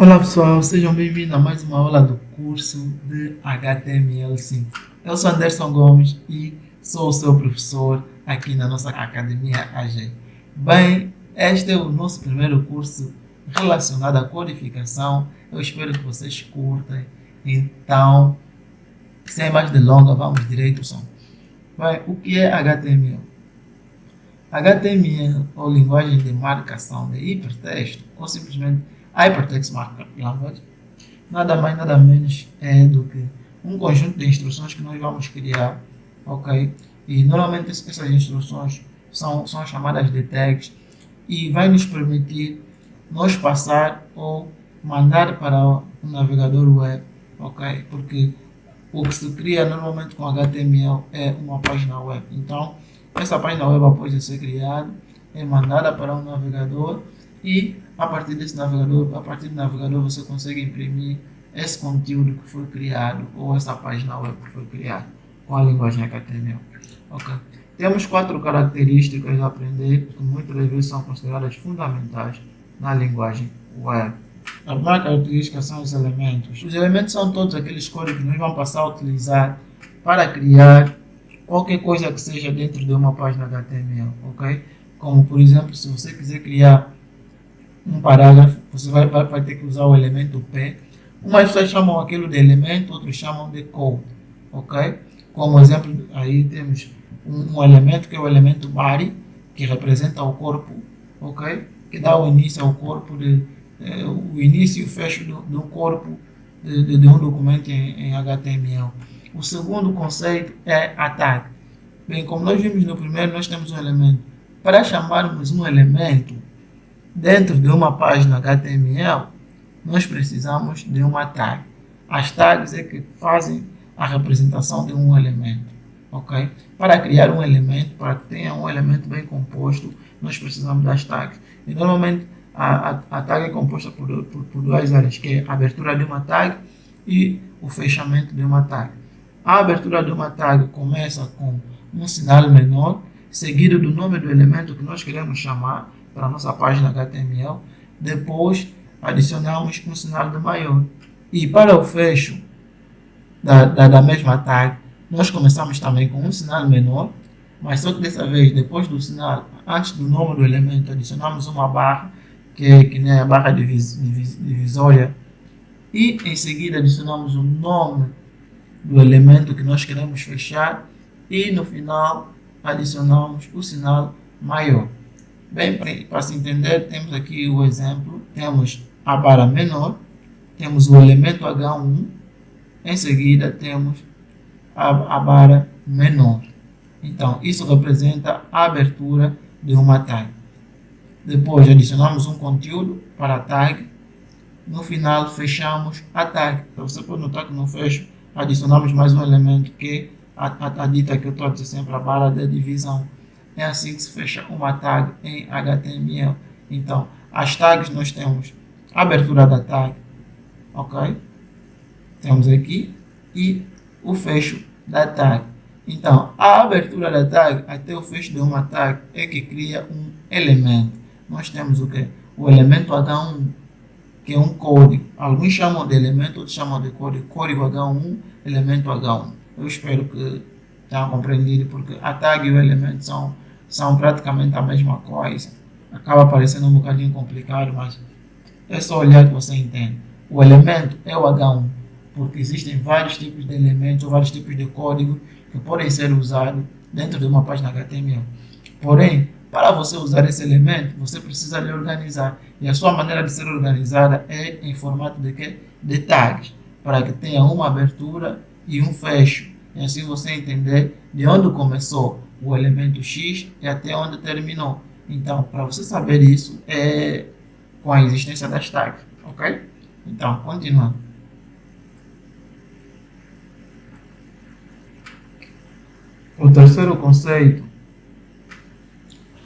Olá pessoal, sejam bem-vindos a mais uma aula do curso de HTML5. Eu sou Anderson Gomes e sou o seu professor aqui na nossa Academia AG. Bem, este é o nosso primeiro curso relacionado à codificação. Eu espero que vocês curtem. Então, sem mais delongas, vamos direito ao som. Bem, o que é HTML? HTML, ou linguagem de marcação de hipertexto, ou simplesmente Hypertext Markup Language, nada mais nada menos é do que um conjunto de instruções que nós vamos criar, ok? E normalmente essas instruções são chamadas de tags e vai nos permitir nós passar ou mandar para o navegador web, ok? Porque o que se cria normalmente com HTML é uma página web. Então, essa página web, após de ser criada, é mandada para um navegador e a partir do navegador você consegue imprimir esse conteúdo que foi criado ou essa página web que foi criada com a linguagem HTML. Okay. Temos 4 características a aprender que muitas vezes são consideradas fundamentais na linguagem web. A primeira característica são os elementos. Os elementos são todos aqueles códigos que nós vamos passar a utilizar para criar qualquer coisa que seja dentro de uma página HTML, ok? Como, por exemplo, se você quiser criar um parágrafo, você vai ter que usar o elemento P. Umas pessoas chamam aquilo de elemento, outros chamam de code, ok? Como exemplo, aí temos um elemento que é o elemento body, que representa o corpo, ok? Que dá o início ao corpo, o início e o fecho do corpo de um documento em HTML. O segundo conceito é a tag. Bem, como nós vimos no primeiro, nós temos um elemento. Para chamarmos um elemento dentro de uma página HTML, nós precisamos de uma tag. As tags é que fazem a representação de um elemento, ok? Para criar um elemento, para que tenha um elemento bem composto, nós precisamos das tags. E normalmente a tag é composta por duas áreas, que é a abertura de uma tag e o fechamento de uma tag. A abertura de uma tag começa com um sinal menor, seguido do nome do elemento que nós queremos chamar para a nossa página HTML. Depois adicionamos um sinal de maior. E para o fecho da mesma tag, nós começamos também com um sinal menor, mas só que dessa vez, depois do sinal, antes do nome do elemento, adicionamos uma barra, que nem a barra divisória, e em seguida adicionamos o nome do elemento que nós queremos fechar e no final adicionamos o sinal maior. Bem, para se entender, temos aqui o exemplo, temos a barra menor, temos o elemento H1, em seguida temos a barra menor. Então, isso representa a abertura de uma tag. Depois adicionamos um conteúdo para a tag, no final fechamos a tag. Você pode notar que no fecho adicionamos mais um elemento que a dita que eu estou a dizer sempre, a barra de divisão. É assim que se fecha uma tag em HTML. Então, as tags nós temos a abertura da tag, ok? Temos aqui, e o fecho da tag. Então, a abertura da tag até o fecho de uma tag é que cria um elemento. Nós temos o que? O elemento H1, que é um código. Alguns chamam de elemento, outros chamam de código. Código H1, elemento H1. Eu espero que tenham compreendido, porque a tag e o elemento são praticamente a mesma coisa. Acaba parecendo um bocadinho complicado, mas é só olhar que você entende. O elemento é o H1, porque existem vários tipos de elementos, vários tipos de código que podem ser usados dentro de uma página HTML. Porém, para você usar esse elemento, você precisa lhe organizar. E a sua maneira de ser organizada é em formato de quê? De tags, para que tenha uma abertura e um fecho. E assim você entender de onde começou o elemento X e até onde terminou. Então, para você saber isso, é com a existência das tags, ok? Então, continuando. O terceiro conceito,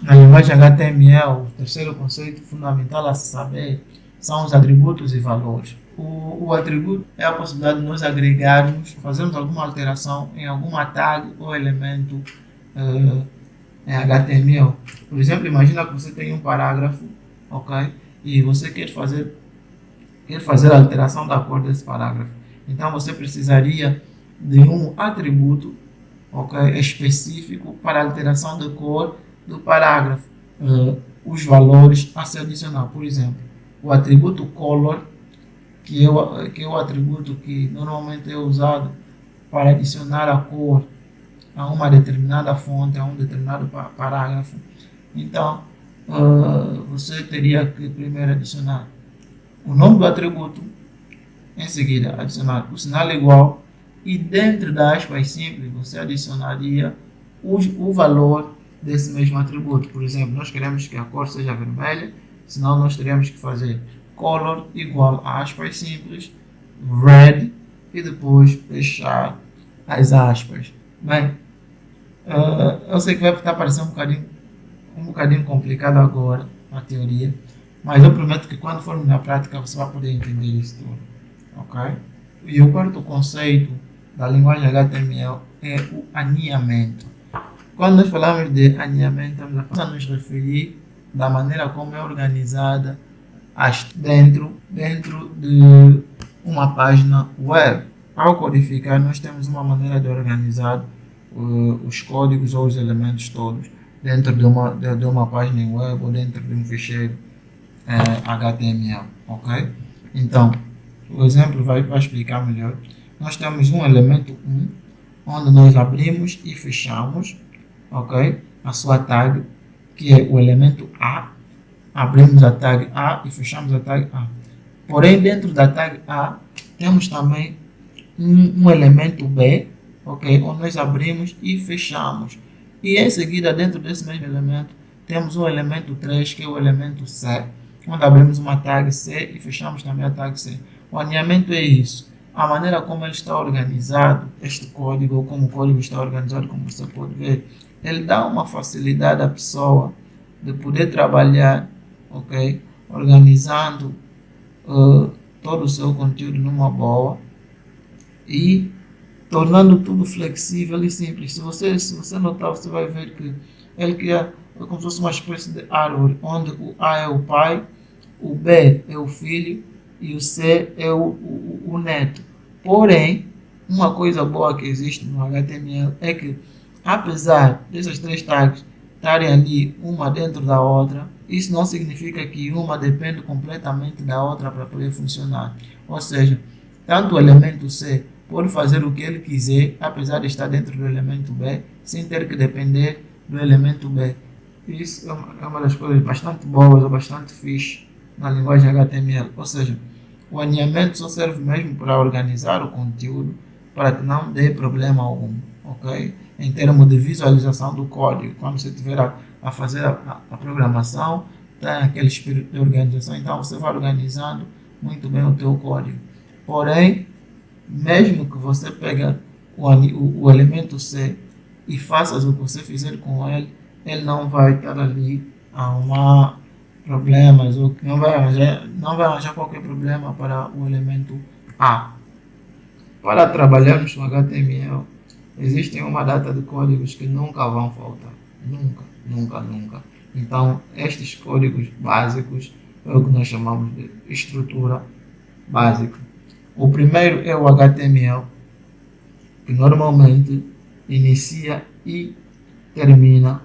na linguagem HTML, o terceiro conceito fundamental a se saber são os atributos e valores. O atributo é a possibilidade de nós agregarmos, fazermos alguma alteração em alguma tag ou elemento em HTML. Por exemplo, imagina que você tem um parágrafo, ok? E você quer fazer quer fazer a alteração da cor desse parágrafo. Então você precisaria de um atributo, ok, específico para a alteração da cor do parágrafo. Os valores a se adicionar, por exemplo, o atributo color, que é o atributo que normalmente é usado para adicionar a cor a uma determinada fonte, a um determinado parágrafo. Então, você teria que primeiro adicionar o nome do atributo, em seguida adicionar o sinal igual, e dentro da aspas simples você adicionaria o valor desse mesmo atributo. Por exemplo, nós queremos que a cor seja vermelha, senão nós teríamos que fazer color igual a aspas simples, red, e depois fechar as aspas. Bem, eu sei que vai estar parecendo um bocadinho complicado agora, a teoria, mas eu prometo que quando formos na prática você vai poder entender isso tudo, ok? E o quarto conceito da linguagem HTML é o alinhamento. Quando nós falamos de alinhamento, estamos a nos referir da maneira como é organizada dentro de uma página web. Ao codificar, nós temos uma maneira de organizar os códigos ou os elementos todos dentro de uma página web ou dentro de um ficheiro HTML, ok? Então, o exemplo vai explicar melhor. Nós temos um elemento 1, onde nós abrimos e fechamos, ok? A sua tag, que é o elemento A. Abrimos a tag A e fechamos a tag A. Porém, dentro da tag A, temos também um elemento B, ok? Onde nós abrimos e fechamos. E em seguida, dentro desse mesmo elemento, temos o elemento 3, que é o elemento C, onde abrimos uma tag C e fechamos também a tag C. O alinhamento é isso. A maneira como ele está organizado, este código, ou como o código está organizado, como você pode ver, ele dá uma facilidade à pessoa de poder trabalhar, ok? Organizando todo o seu conteúdo numa boa e tornando tudo flexível e simples. Se você notar, você vai ver que ele cria como se fosse uma espécie de árvore, onde o A é o pai, o B é o filho e o C é o neto. Porém, uma coisa boa que existe no HTML é que, apesar dessas três tags estarem ali uma dentro da outra, isso não significa que uma depende completamente da outra para poder funcionar. Ou seja, tanto o elemento C pode fazer o que ele quiser, apesar de estar dentro do elemento B, sem ter que depender do elemento B. Isso é uma das coisas bastante boas ou bastante fixe na linguagem HTML. Ou seja, o alinhamento só serve mesmo para organizar o conteúdo, para que não dê problema algum, ok? Em termos de visualização do código, quando você estiver a fazer a programação, tem aquele espírito de organização, então você vai organizando muito bem o teu código. Porém, mesmo que você pegue o elemento C e faças o que você fizer com ele, ele não vai estar ali a arrumar problemas, ou não vai arranjar qualquer problema para o elemento A. Para trabalharmos com HTML, existem uma data de códigos que nunca vão faltar. Nunca, nunca, nunca. Então, estes códigos básicos é o que nós chamamos de estrutura básica. O primeiro é o HTML, que normalmente inicia e termina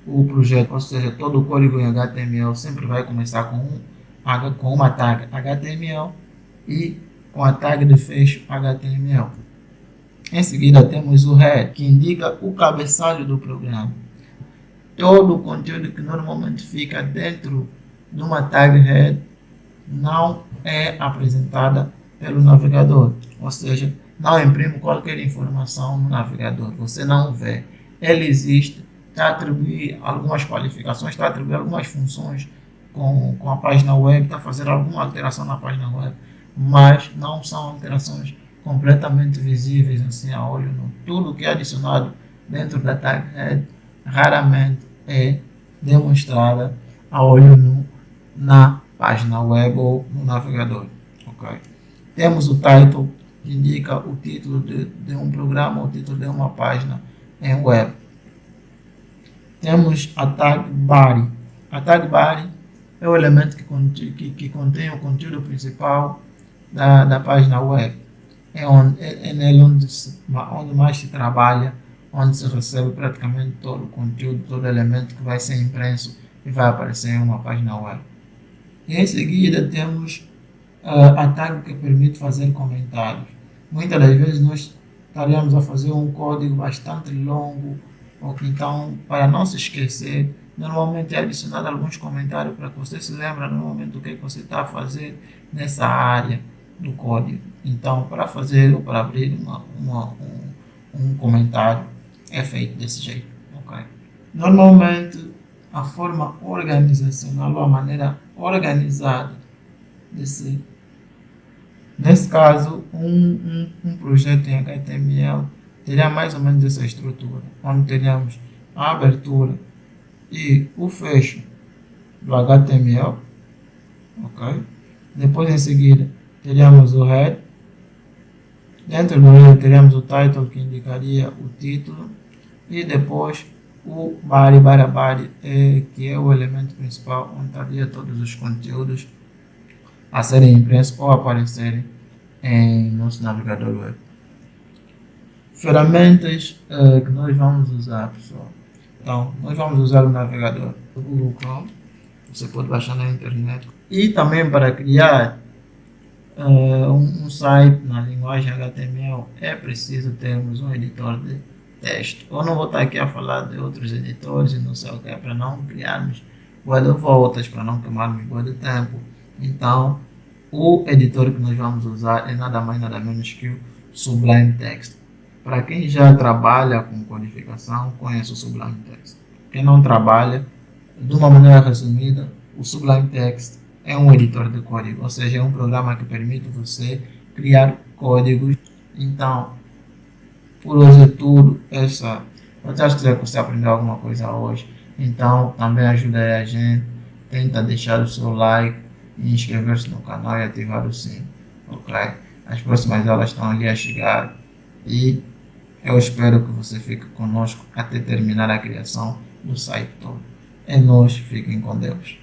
o projeto, ou seja, todo o código em HTML sempre vai começar com uma tag HTML e com a tag de fecho HTML. Em seguida temos o head, que indica o cabeçalho do programa. Todo o conteúdo que normalmente fica dentro de uma tag head não é apresentada pelo navegador, ou seja, não imprime qualquer informação no navegador, você não vê. Ele existe, está a atribuir algumas qualificações, está a atribuir algumas funções com a página web, está a fazer alguma alteração na página web, mas não são alterações completamente visíveis assim a olho nu. Tudo que é adicionado dentro da tag head raramente é demonstrada a olho nu na página web ou no navegador. Okay? Temos o title, que indica o título de um programa, o título de uma página em web. Temos a tag body. A tag body é o elemento que contém o conteúdo principal da página web. É nele onde mais se trabalha, onde se recebe praticamente todo o conteúdo, todo elemento que vai ser impresso e vai aparecer em uma página web. E em seguida temos a tag que permite fazer comentários. Muitas das vezes nós estaríamos a fazer um código bastante longo, ou então, para não se esquecer, normalmente é adicionado alguns comentários para que você se lembre no momento do que você está a fazer nessa área do código. Então, para fazer ou para abrir um comentário, é feito desse jeito. Okay? Normalmente, a forma organizacional ou a maneira organizada desse. Nesse caso, um projeto em HTML teria mais ou menos essa estrutura, onde teríamos a abertura e o fecho do HTML, ok? Depois, em seguida, teríamos o head. Dentro do head, teríamos o title, que indicaria o título, e depois o body, que é o elemento principal, onde estaria todos os conteúdos a serem impressos ou aparecerem em nosso navegador web. Ferramentas que nós vamos usar, pessoal. Então, nós vamos usar o navegador do Google Chrome, você pode baixar na internet. E também para criar um site na linguagem HTML é preciso termos um editor de texto. Eu não vou estar aqui a falar de outros editores e não sei o que, para não criarmos boa de voltas, para não queimarmos boa de tempo. Então, o editor que nós vamos usar é nada mais nada menos que o Sublime Text. Para quem já trabalha com codificação, conhece o Sublime Text. Quem não trabalha, de uma maneira resumida, o Sublime Text é um editor de código, ou seja, é um programa que permite você criar códigos. Então, por hoje é tudo. Eu acho que você aprendeu alguma coisa hoje. Então, também ajuda aí a gente. Tenta deixar o seu like, e inscrever-se no canal e ativar o sino. Ok? As próximas aulas estão ali a chegar e eu espero que você fique conosco até terminar a criação do site todo. É nóis, fiquem com Deus.